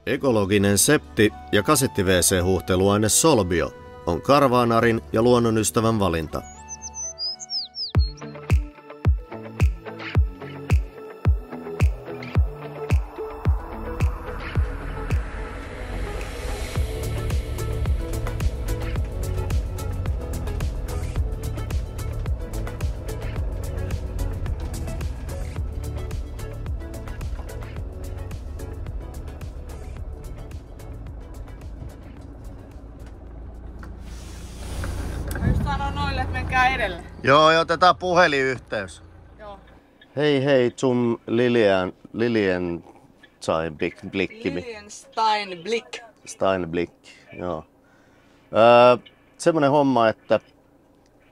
Ekologinen septi- ja kasetti-WC-huuhteluaine Solbio on karvaanarin ja luonnonystävän valinta. Sano noille, että menkää edelle. Joo, otetaan puhelinyhteys. Joo. Hei, zum Lilian Steinblick. Lilian Steinblick. Steinblick, joo. Semmonen homma, että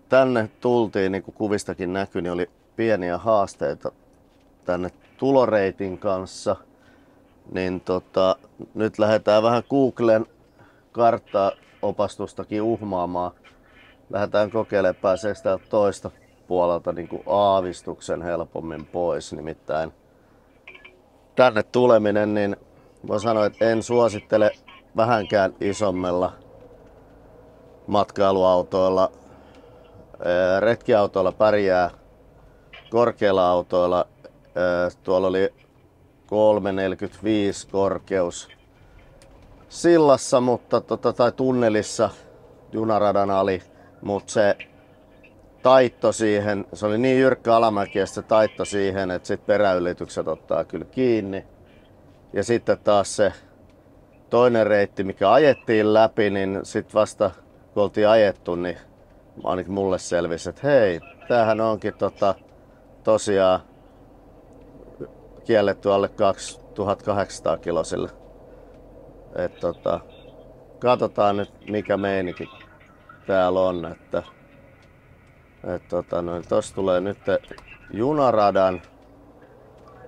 tänne tultiin, niin kuin kuvistakin näkyi, niin oli pieniä haasteita tänne tuloreitin kanssa. Niin nyt lähdetään vähän Googlen karttaopastustakin uhmaamaan. Lähdetään kokeilemaan, pääseekö täältä toista puolelta niin kuin aavistuksen helpommin pois. Nimittäin tänne tuleminen, niin voin sanoa, että en suosittele vähänkään isommilla matkailuautoilla. Retkiautoilla pärjää, korkeilla autoilla tuolla oli 3,45 korkeus sillassa, tai tunnelissa junaradan ali. Mutta se taitto siihen, se oli niin jyrkkä alamäki ja se taitto siihen, että sit peräylitykset ottaa kyllä kiinni. Ja sitten taas se toinen reitti, mikä ajettiin läpi, niin sit vasta kun oltiin ajettu, niin ainakin mulle selvisi, että hei, tämähän onkin tosiaan kielletty alle 2800 kilosille. Katsotaan nyt mikä meininki täällä on, että tossa tulee nyt junaradan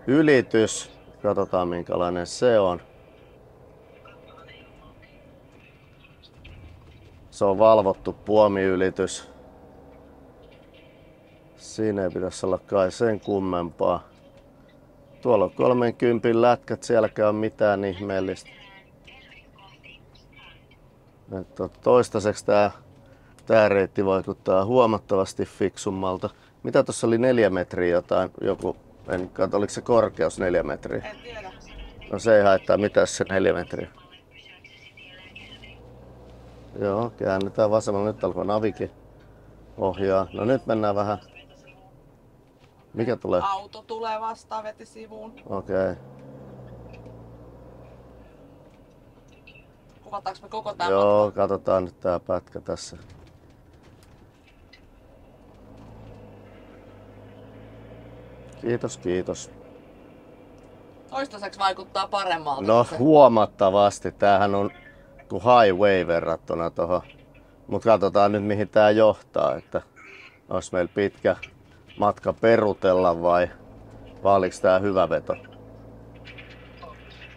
ylitys. Katsotaan minkälainen se on. Se on valvottu puomiylitys. Siinä ei pitäisi olla kai sen kummempaa. Tuolla on 30 lätkät, sielläkään on mitään ihmeellistä. Toistaiseksi tää reitti vaikuttaa huomattavasti fiksummalta. Mitä tuossa oli 4 metriä jotain? En katso, oliko se korkeus 4 metriä? En tiedä. No se ei haittaa mitään se 4 metriä. Joo, käännetään vasemmalle. Nyt alkoi navikin ohjaa. No nyt mennään vähän. Mikä tulee? Auto tulee vastaan, veti sivuun. Okei. Kuvataanko me koko tämän Joo, matkan? katsotaan nyt tää pätkä tässä. Kiitos. Toistaiseksi vaikuttaa paremmalta. No huomattavasti. Tämähän on kuin highway verrattuna tohon. Mut katsotaan nyt mihin tää johtaa, että onks meillä pitkä matka perutella vai oliks tää hyvä veto.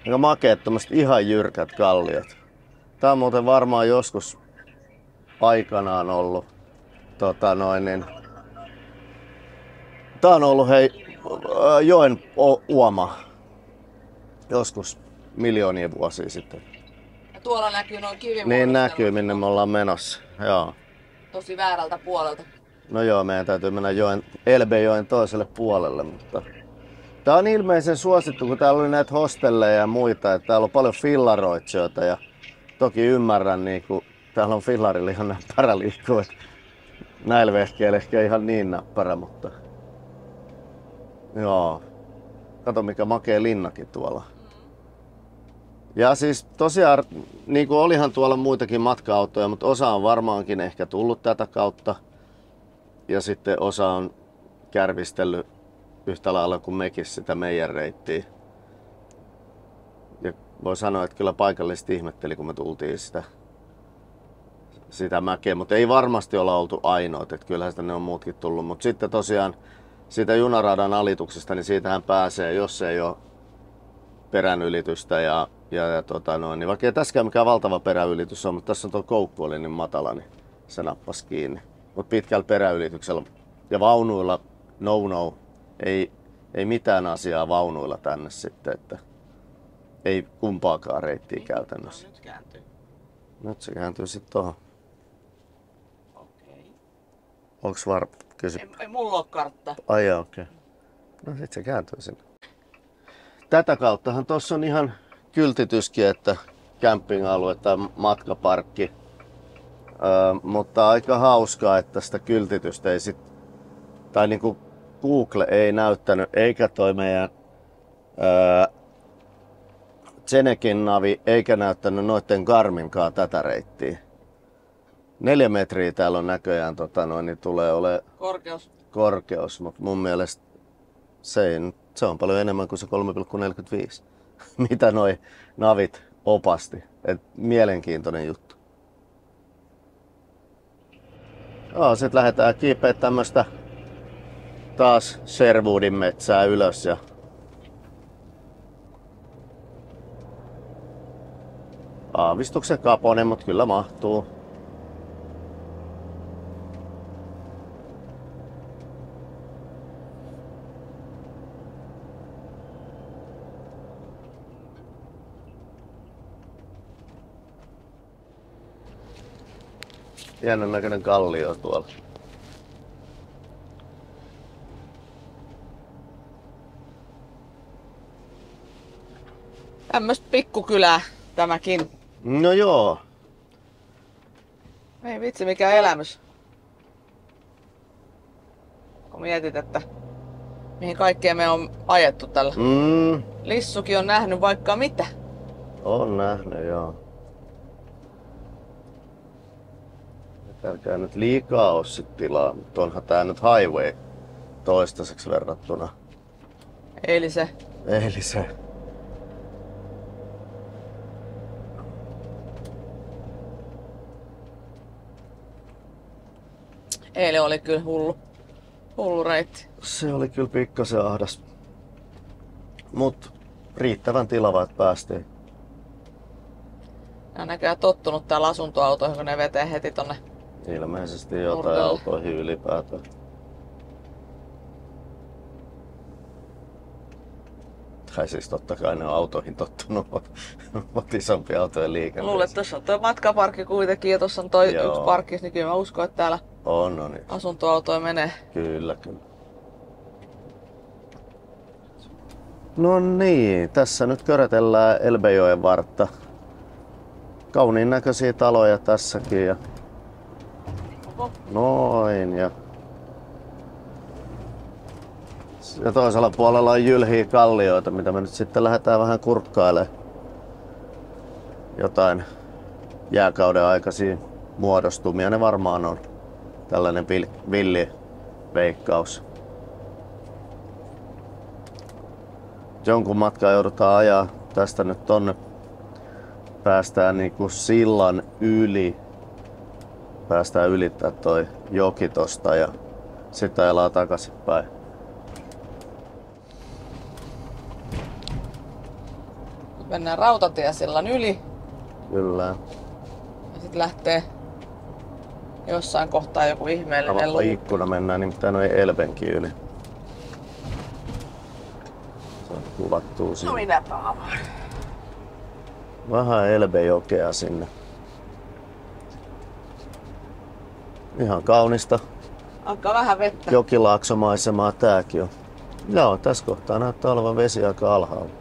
Aika makeet tommoset ihan jyrkät kalliot. Tää on muuten varmaan joskus aikanaan ollut tää on ollut joen uoma joskus miljoonia vuosia sitten. Ja tuolla näkyy noin kivimuodostelut. Niin näkyy minne me ollaan menossa. Joo. Tosi väärältä puolelta. No joo, meidän täytyy mennä Elbejoen toiselle puolelle, mutta tää on ilmeisen suosittu, kun täällä oli näitä hostelleja ja muita, että täällä on paljon fillaroitsijoita ja toki ymmärrän, niin kun täällä on fillarilla ihan näppärä liikkuu, että näillä vehkeillä ehkä ihan niin näppärä, mutta joo. Kato mikä makea linnakin tuolla. Ja siis tosiaan, niin kuin olihan tuolla muitakin matka-autoja, mutta osa on varmaankin ehkä tullut tätä kautta. Ja sitten osa on kärvistellyt yhtä lailla kuin mekin sitä meidän reittiä. Ja voi sanoa, että kyllä paikalliset ihmetteli, kun me tultiin sitä mäkeä, mutta ei varmasti olla oltu ainoat, että kyllähän sitä ne on muutkin tullut. Mutta sitten tosiaan siitä junaradan alituksesta, niin siitähän pääsee, jos ei ole peränylitystä niin vaikka ei tässäkään mikään valtava peräylitys on, mutta tässä on tuo koukku oli niin matala, niin se nappasi kiinni. Mutta pitkällä peräylityksellä ja vaunuilla ei mitään asiaa vaunuilla tänne sitten, että Ei kumpaakaan reittiä käytännössä. No, nyt kääntyy. Nyt se kääntyy sitten tuohon. Okei. Onks kysy? Ei mulla oo kartta. Ai okei. No sit se kääntyy sinne. Tätä kauttahan tossa on ihan kyltityskin, että camping-alue tai matkaparkki. Mutta aika hauskaa, että sitä kyltitystä ei sit, tai niinku Google ei näyttänyt, eikä toi meidän Zenekin navi, eikä näyttänyt noitten Garminkaan tätä reittiä. 4 metriä täällä on näköjään, niin tulee ole korkeus, mutta mun mielestä se on paljon enemmän kuin se 3,45, mitä noi navit opasti. Et mielenkiintoinen juttu. Sitten lähdetään kiipeä tämmöstä taas Sherwoodin metsää ylös ja aavistuksen kaponen, mutta kyllä mahtuu. Jännän näköinen kallio tuolla. Tämmöstä pikkukylää tämäkin. No joo. Ei vitsi, mikä elämys. Kun mietit, että mihin kaikkeen me on ajettu tällä. Lissukin on nähnyt vaikka mitä. On nähnyt, joo. Älkää nyt liikaa oo sit tilaa, mutta onhan tää nyt highway toistaiseksi verrattuna Eiliseen. Eilen oli kyllä hullu reitti. Se oli kyllä pikkasen ahdas. Mut riittävän tilava, että päästiin. Ne on näköjään tottunut täällä asuntoautoihin, kun ne vetää heti tonne. Ilmeisesti jotain Nurkalle. autoihin ylipäätään. Tai siis totta kai ne on autoihin tottunut, mutta isompia autojen liikenteessä. Luulen, että tuossa on tuo matkaparkki kuitenkin ja tuossa on toi Joo. yksi parkkis, niin kyllä mä uskon, että täällä On niin. asuntoautoja menee. Kyllä. No niin, tässä nyt körötellään Elbejoen vartta. Kauniin näköisiä taloja tässäkin ja noin ja toisella puolella on jylhiä kallioita, mitä me nyt sitten lähdetään vähän kurkkailemaan. Jotain jääkauden aikaisia muodostumia ne varmaan on. Tällainen villi veikkaus. Jonkun matkaa joudutaan ajaa tästä nyt tonne. Päästään niinku sillan yli. Päästään ylittää toi joki tosta ja sitten ajellaan takaisinpäin. Mennään rautatiesillan yli Kyllä. ja sitten lähtee jossain kohtaa joku ihmeellinen Avapa ikkuna, mennään nimittäin noin Elbenkin yli. Se on kuvattuu No sinne. minäpä avaan. Vähän Elbejokea sinne. Ihan kaunista Alkaa vähän vettä. jokilaaksomaisemaa tääkin on. Joo, tässä kohtaa näyttää olevan vesi aika alhaalla.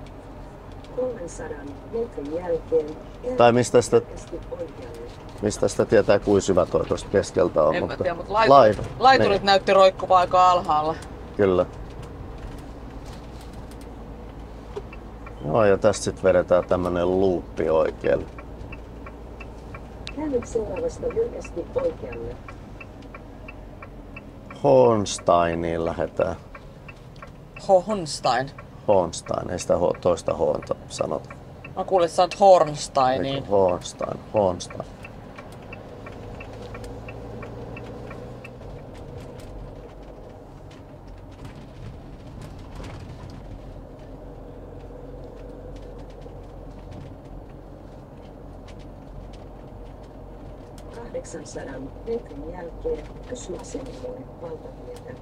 300 metrin jälkeen Tai mistä sitä, tarkasti oikealle. mistä sitä tietää, kuin syvä toi tosta keskeltä on. En mä tiedä, mutta laiturit laiturit näytti roikkuvaa aika alhaalla. Kyllä. Joo, ja tästä sitten vedetään tämmönen luuppi oikealle. Käänny seuraavasta jyrkästi oikealle. Hornsteiniin lähdetään. Hohenstein. Hornstein, ei sitä toista hoonta sanota. Mä kuulin, että sä oot Hornsteiniin. Eikö Hornstein. Sadan metrin jälkeen kysy asennolle valtatietä.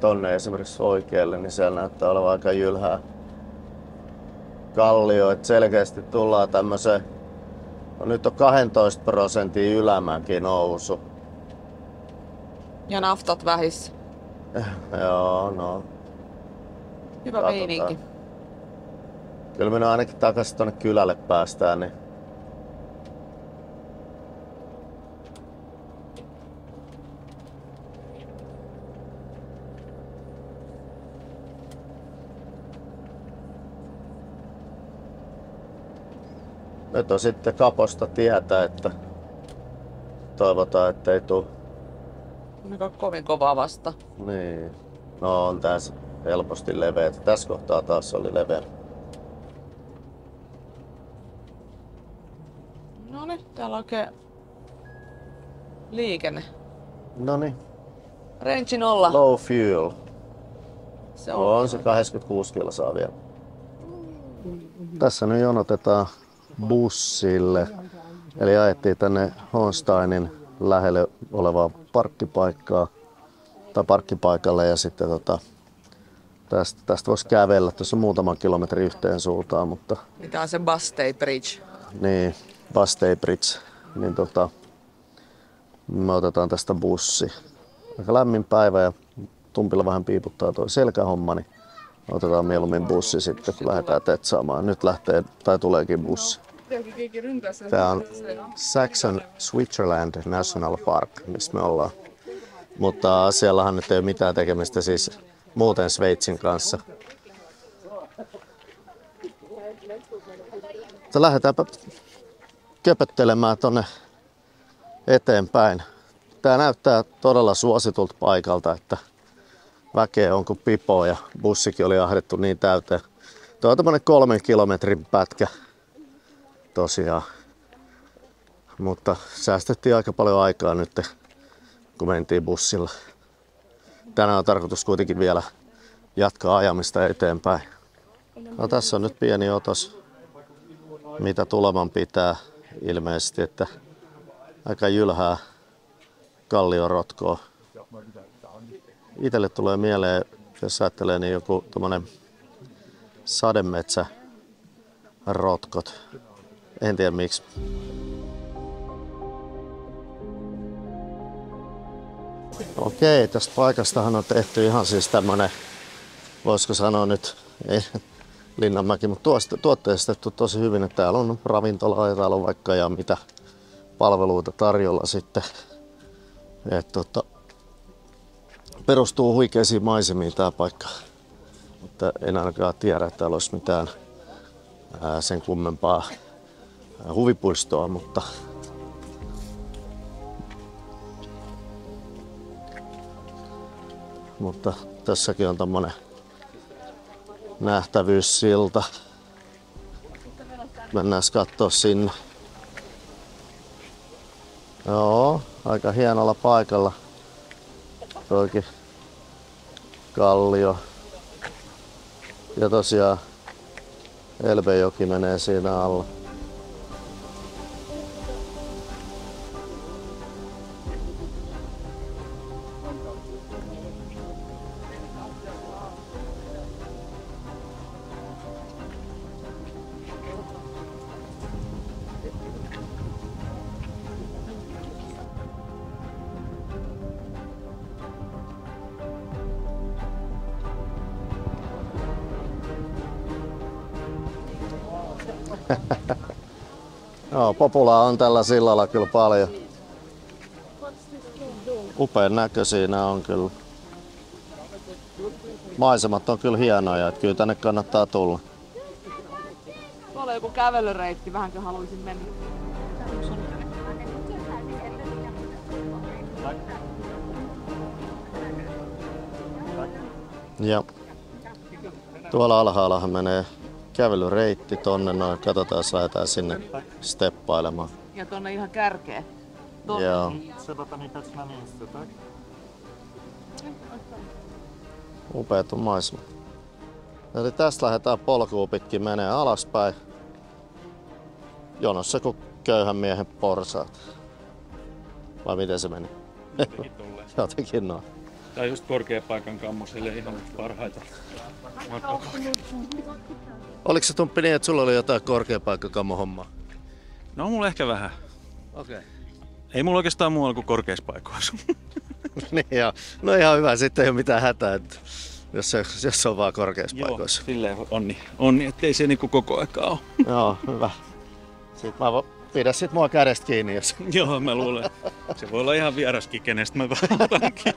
tonne esimerkiksi oikealle, niin siellä näyttää olevan aika jylhää kallio. Et selkeästi tullaan tämmöiseen, no nyt on 12% ylämäki nousu. Ja naftat vähissä. Joo, no. Hyvä meininki. Kyllä me ainakin takaisin tonne kylälle päästään, niin nyt on sitten kaposta tietää, että toivotaan, että ei tule. Aika kovin kovaa vasta. Niin. No on tässä helposti leveä. Tässä kohtaa taas oli leveä. No niin, täällä on oikein liikenne. Noniin. Range 0. Low fuel. Se on se 86 kilsaa vielä. Tässä nyt jonotetaan bussille. Eli ajettiin tänne Hornsteinin lähelle olevaa parkkipaikalle ja sitten tästä voisi kävellä. Tässä on muutaman kilometrin yhteen suuntaan, mutta mitä on se Bastei Bridge? niin, Bastei Bridge. Niin me otetaan tästä bussi. Aika lämmin päivä ja tumpilla vähän piiputtaa tuo selkähomma, niin otetaan mieluummin bussi sitten, kun lähdetään tetsaamaan. Nyt lähtee, tai tuleekin bussi. Tämä on Saxon Switzerland National Park, missä me ollaan. Mutta asiallahan nyt ei ole mitään tekemistä siis muuten Sveitsin kanssa. Lähdetäänpä köpöttelemään tonne eteenpäin. Tää näyttää todella suositulta paikalta, että väkeä on kuin pipoa ja bussikin oli ahdettu niin täyteen. Tuo on tämmönen 3 kilometrin pätkä tosiaan. Mutta säästettiin aika paljon aikaa nyt, kun mentiin bussilla. Tänään on tarkoitus kuitenkin vielä jatkaa ajamista eteenpäin. No, tässä on nyt pieni otos, mitä tuleman pitää ilmeisesti, että aika jylhää kalliorotkoa. Itelle tulee mieleen, jos ajattelee, niin joku tommonen sademetsärotkot. En tiedä miksi. Okei, tästä paikastahan on tehty ihan siis tämmönen, voisiko sanoa nyt, ei Linnanmäki, mutta tuotteistettu tosi hyvin, että täällä on ravintolaa ja täällä on vaikka ja mitä palveluita tarjolla sitten. Perustuu huikeisiin maisemiin tää paikka, mutta en ainakaan tiedä, että täällä olisi mitään sen kummempaa huvipuistoa, mutta tässäkin on tommonen nähtävyyssilta. Mennään kattoo sinne. Joo, aika hienolla paikalla. Toikin kallio. Ja tosiaan Elbejoki menee siinä alla. Joo, populaa on tällä sillalla kyllä paljon. Upean näköisiä nämä on kyllä. Maisemat on kyllä hienoja, että kyllä tänne kannattaa tulla. Tuolla on joku kävelyreitti, vähänkö haluaisin mennä. Ja tuolla alhaallahan menee kävelyreitti tonne noin. Katsotaan, jos lähdetään sinne steppailemaan. Ja tonne ihan kärkeen. Joo. Upeat on maisemat. Eli tästä lähdetään polkuun pitkin menee alaspäin. Jonossa kuin köyhän miehen porsaat. Vai miten se meni? Jotenkin noin. Tai just korkeapaikan kammoselle ihan parhaita matkakohtia. Oliko se Tumppi niin, että sulla oli jotain korkeapaikkakammo-hommaa? No mulla ehkä vähän. Okei. Ei mulla oikeastaan muualla kuin korkeissa paikoissa. Niin joo. No ihan hyvä, sitten ei ole mitään hätää, että jos se on vaan korkeissa paikoissa. Joo, silleen onni, ettei se niinku koko aikaa ole. Joo, hyvä. Sitten pidä sit mua kädestä kiinni, jos... Joo, mä luulen. Se voi olla ihan vieraskin, kenestä mä vähän otankin.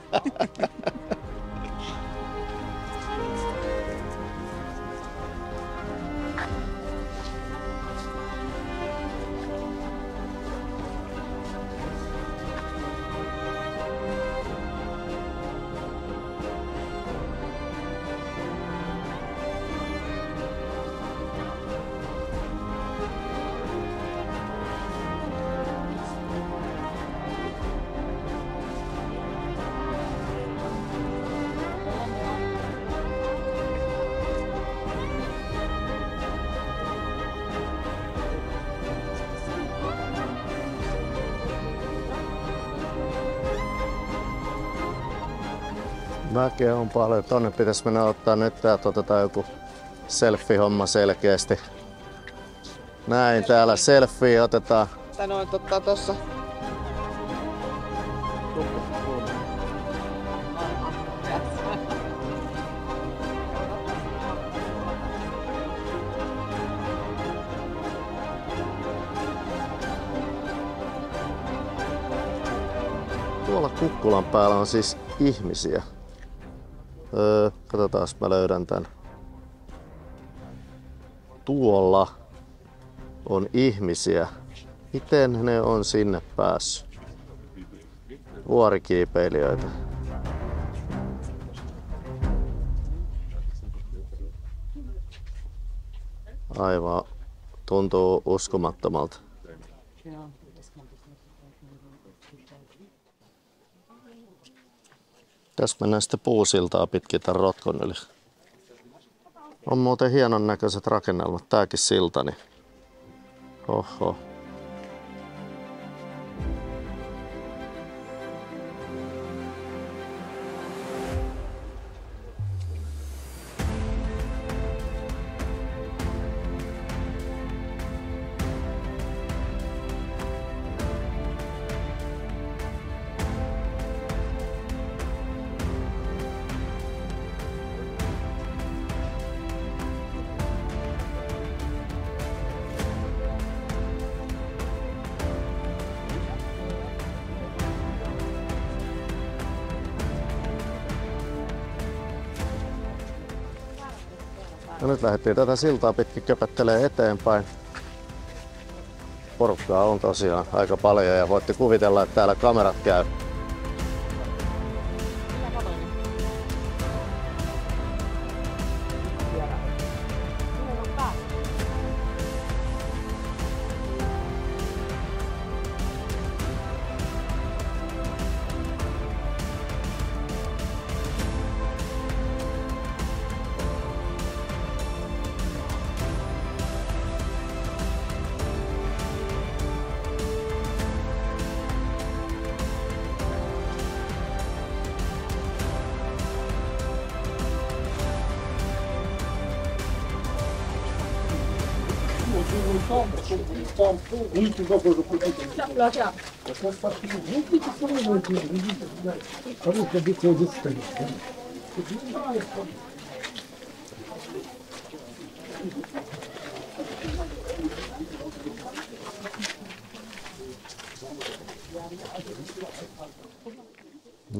Mäkeä on paljon. Tonne pitäisi mennä ottaa nyt täältä otetaan joku selfie-homma selkeästi. Näin, täällä selfie otetaan. Tai noin tossa. Tuolla kukkulan päällä on siis ihmisiä. Katsotaan, mä löydän tän. Tuolla on ihmisiä. Miten ne on sinne päässyt? Vuorikiipeilijöitä. Aivan. Tuntuu uskomattomalta. Tässä mennään sitten puusiltaa pitkin tämän rotkon yli. On muuten hienon näköiset rakennelmat. Tääkin silta, niin... Oho. Ja nyt lähdettiin tätä siltaa pitkin köpöttelee eteenpäin. Porukkaa on tosiaan aika paljon ja voitte kuvitella, että täällä kamerat käy.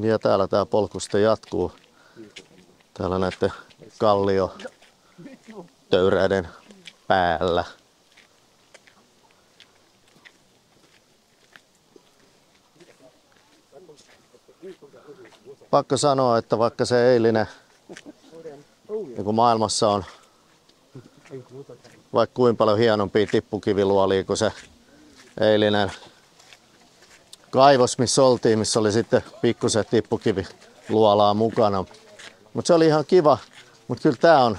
Ja täällä tää polku sitten jatkuu. Täällä näiden kalliotöyräiden päällä. Pakko sanoa, että vaikka se eilinen niin kuin maailmassa on vaikka kuinka paljon hienompia tippukiviluolia kuin se eilinen kaivos, missä oltiin, missä oli sitten pikkusen tippukiviluolaa mukana. Mutta se oli ihan kiva, mutta kyllä tää on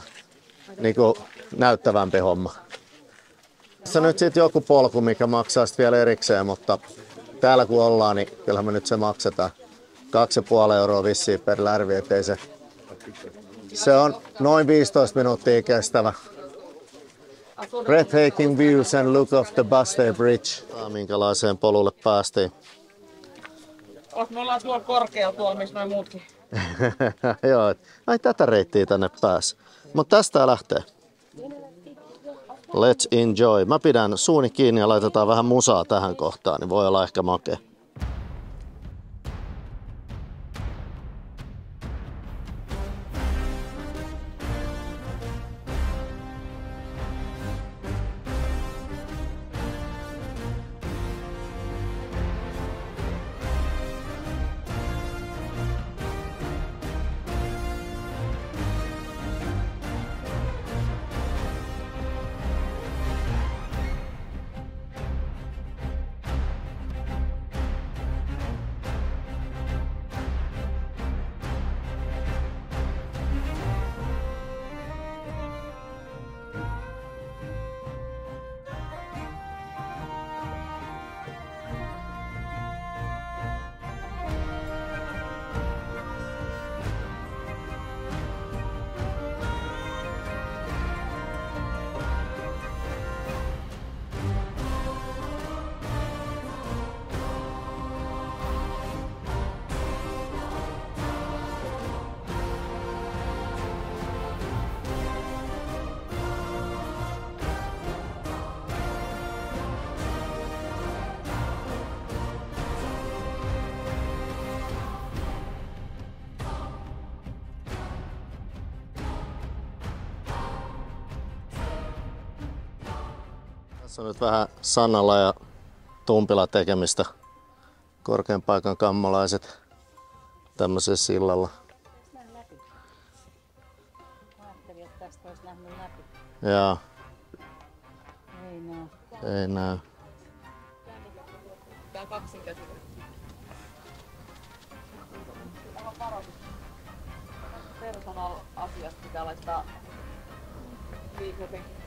niinku näyttävämpi homma. Tässä on nyt sitten joku polku, mikä maksaa sitten vielä erikseen, mutta täällä kun ollaan, niin kyllähän me nyt se maksetaan. 2,5 euroa vissiin per lärvi, ettei se on noin 15 minuuttia kestävä. Breathtaking views and look of the Bastille Bridge. Minkälaiseen polulle päästiin? Me ollaan tuolla korkealla tuolla, missä noin muutkin. Joo, ai tätä reittiä tänne pääs. Mutta tästä lähtee. Let's enjoy. Mä pidän suuni kiinni ja laitetaan vähän musaa tähän kohtaan, niin voi olla ehkä makea. Tässä on nyt vähän Sannalla ja Tumpilla tekemistä. Korkean paikan kammalaiset tämmöisellä sillalla. Ajattelin, että tästä olisi nähnyt läpi. Jaa. Ei näy. Ei näy. Tää on kaksinkäsinen. Personal-asiasta pitää laittaa viikopenkin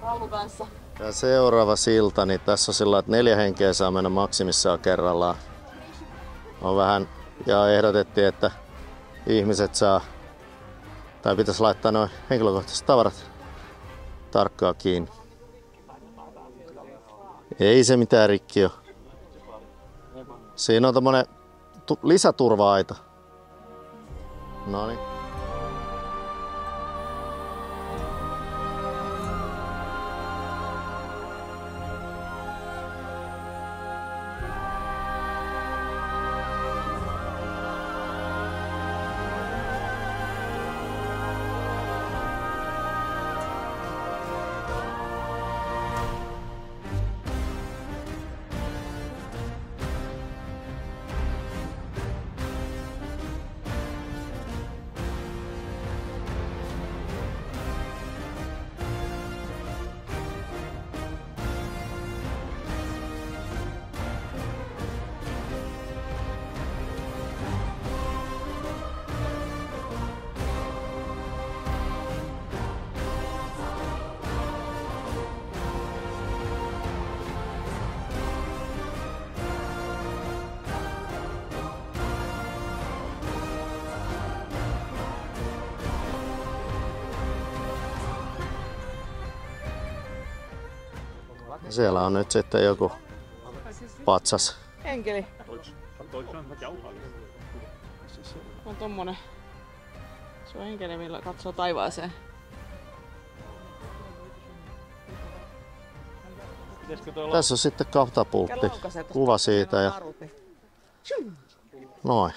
Kallu kanssa. Ja seuraava silta, niin tässä on sillä, että 4 henkeä saa mennä maksimissaan kerrallaan. On vähän, ja ehdotettiin, että ihmiset saa, tai pitäisi laittaa noin henkilökohtaiset tavarat tarkkaan kiinni. Ei se mitään rikki ole. Siinä on tommonen lisäturva-aita. Noniin. Siellä on nyt sitten joku patsas. Enkeli. On tommonen. Se on enkeli, millä katsoo taivaaseen. Tässä on sitten katapultti. Kuva siitä ja noin.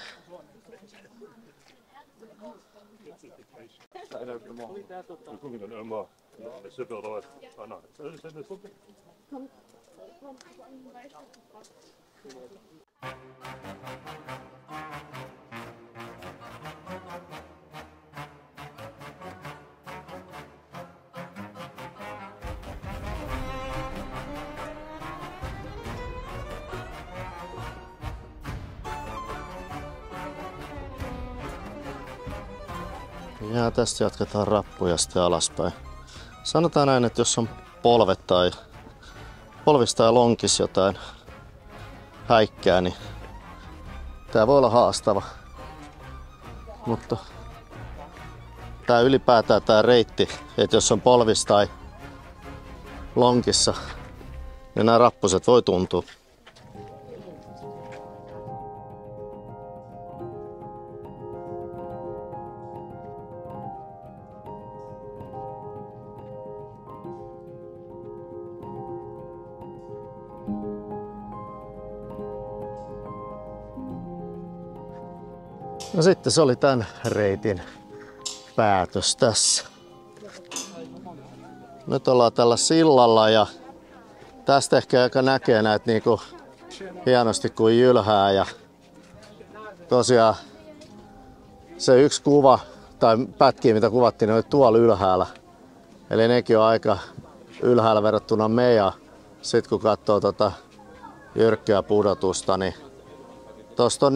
Ja tästä jatketaan rappuja sitten alaspäin. Sanotaan näin, että jos on polvista ja lonkis jotain häikkää, niin Tää voi olla haastava. Mutta tää ylipäätään tää reitti, että jos on polvis tai lonkissa, niin nämä rappuset voi tuntua. No sitten se oli tän reitin päätös tässä. Nyt ollaan tällä sillalla ja tästä ehkä aika näkee näitä niinku hienosti kuin ylhää ja tosiaan se yksi kuva tai pätkiä mitä kuvattiin ne oli tuolla ylhäällä. Eli nekin on aika ylhäällä verrattuna me ja sit kun katsoo tota jyrkkää pudotusta niin tosta on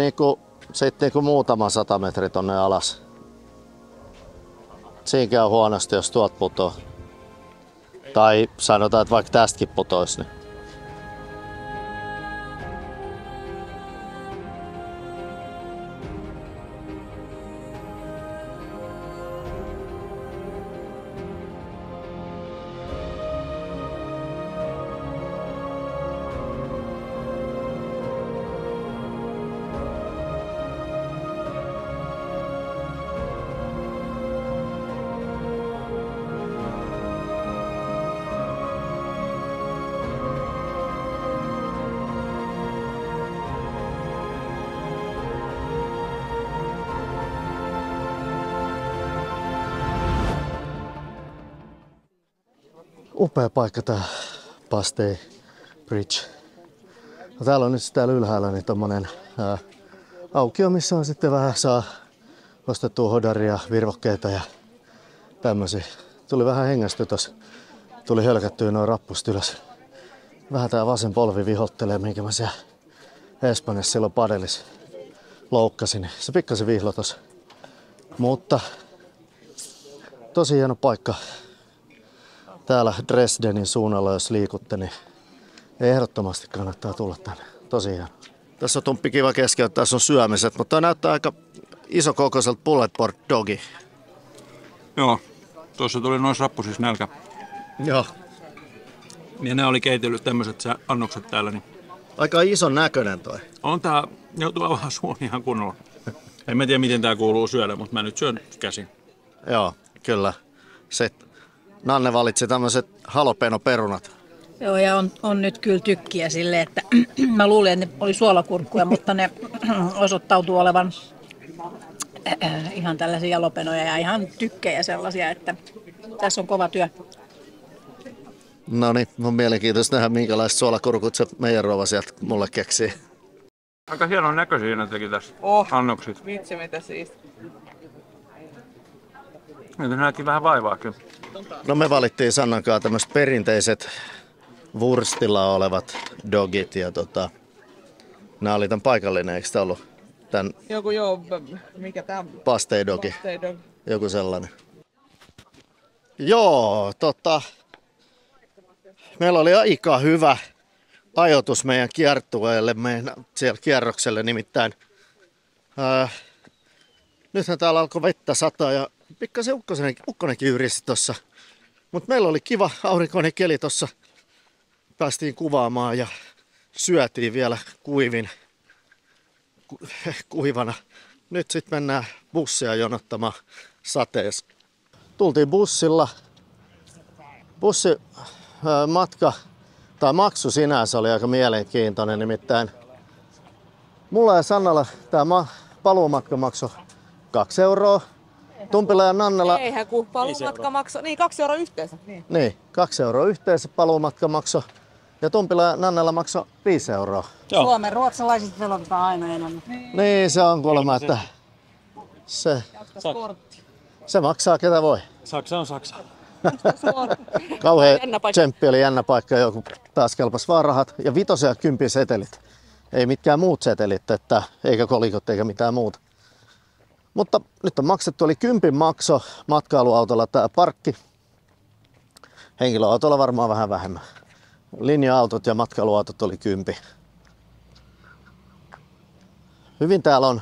sitten muutama 100 metriä tonne alas. Siinä käy huonosti jos tuolta putoo. Tai sanotaan, että vaikka tästäkin putoisi. Niin. Upea paikka tää Bastei Bridge. No, täällä on nyt täällä ylhäällä niin tommonen aukio, missä on sitten vähän saa ostettua hodaria, virvokkeita ja tämmösiä. Tuli vähän hengästy tossa. Tuli hölkättyä noin rappust ylös. Vähän tää vasen polvi vihottelee, minkä mä siellä Espanjassa silloin padelis loukkasin. Niin se pikkasen vihlo tossa. Mutta tosi hieno paikka. Täällä Dresdenin suunnalla, jos liikutte, niin ehdottomasti kannattaa tulla tänne. Tosi hieno. Tässä on tumppi kiva keskeyttää, tässä on syömiset, mutta näyttää aika isokokoiselta bulletboard dogi. Joo, tuossa tuli noissa rappusissa nälkä. Joo. Ja ne oli keitellyt tämmöiset annokset täällä. Niin Aika ison näköinen toi. on tää, joutuu avaamaan suon ihan kunnolla. En mä tiedä miten tää kuuluu syödä, mutta mä nyt syön käsin. Joo, kyllä. Sitten Nanne valitsi tämmöiset jalapeno-perunat. Joo, ja on nyt kyllä tykkiä silleen, että mä luulin, että ne oli suolakurkkuja, mutta ne osoittautuu olevan ihan tällaisia jalapenoja ja ihan tykkejä sellaisia, että tässä on kova työ. No niin, on mielenkiintoista nähdä minkälaiset suolakurkut se meidän rouva sieltä mulle keksii. Aika hienon näköisiä ne teki tässä annokset. Vitsi mitä siis. Niitä näki vähän vaivaakin. No me valittiin Sannan kanssa tämmöiset perinteiset wurstilla olevat dogit ja nää oli tän paikallinen, eikö tää ollut tän Joku joo, mikä tää on? Bastei dogi, Bastei dogi. joku sellainen. Joo, meillä oli aika hyvä ajoitus meidän kiertueelle, meidän siellä kierrokselle nimittäin. Nythän täällä alkoi vettä sataa ja pikkasen ukkonenkin yristi tossa. Mutta meillä oli kiva aurinkoinen keli tossa. Päästiin kuvaamaan ja syötiin vielä kuivana. Nyt sitten mennään bussia jonottamaan sateessa. Tultiin bussilla. Matka tai maksu sinänsä oli aika mielenkiintoinen, nimittäin mulla ja Sannalla tämä paluumatka maksoi 2 euroa. Tumpilla ja Nannella... Eihän kun paluumatka maksoi, niin 2 euroa yhteensä. Niin, 2 euroa yhteensä paluumatka maksoi. Ja Tumpilla ja Nannella maksoi 5 euroa. Joo. Suomen ruotsalaiset velotetaan aina enemmän. Niin se on kuulemma, että se maksaa ketä voi. Saksa on Saksa. Kauhea tsemppi oli jännä paikka, joku taas kelpas vaan rahat. Ja 5 ja 10 setelit. Ei mitkään muut setelit, eikä kolikot eikä mitään muuta. Mutta nyt on maksettu, oli 10 makso matkailuautolla tää parkki. Henkilöautolla varmaan vähän vähemmän. Linja-autot ja matkailuautot oli 10. hyvin täällä on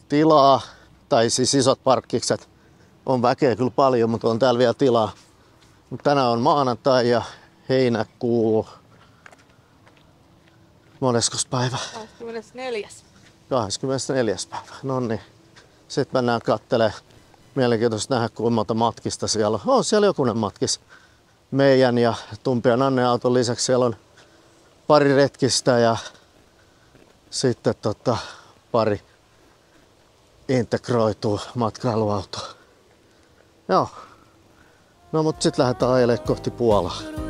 tilaa, tai siis isot parkkikset. On väkeä kyllä paljon, mutta on täällä vielä tilaa. Mut tänään on maanantai ja heinäkuu. Moneskos päivä? 24. 24. päivä. No niin. Sitten mennään kattelemaan. Mielenkiintoista nähdä, kuinka monta matkista siellä on. On siellä jokunen matkis. Meidän ja Tumpian Anne auton lisäksi siellä on pari retkistä ja sitten pari integroituu matkailuautoa. Joo. No mut sit lähdetään ajelemaan kohti Puolaa.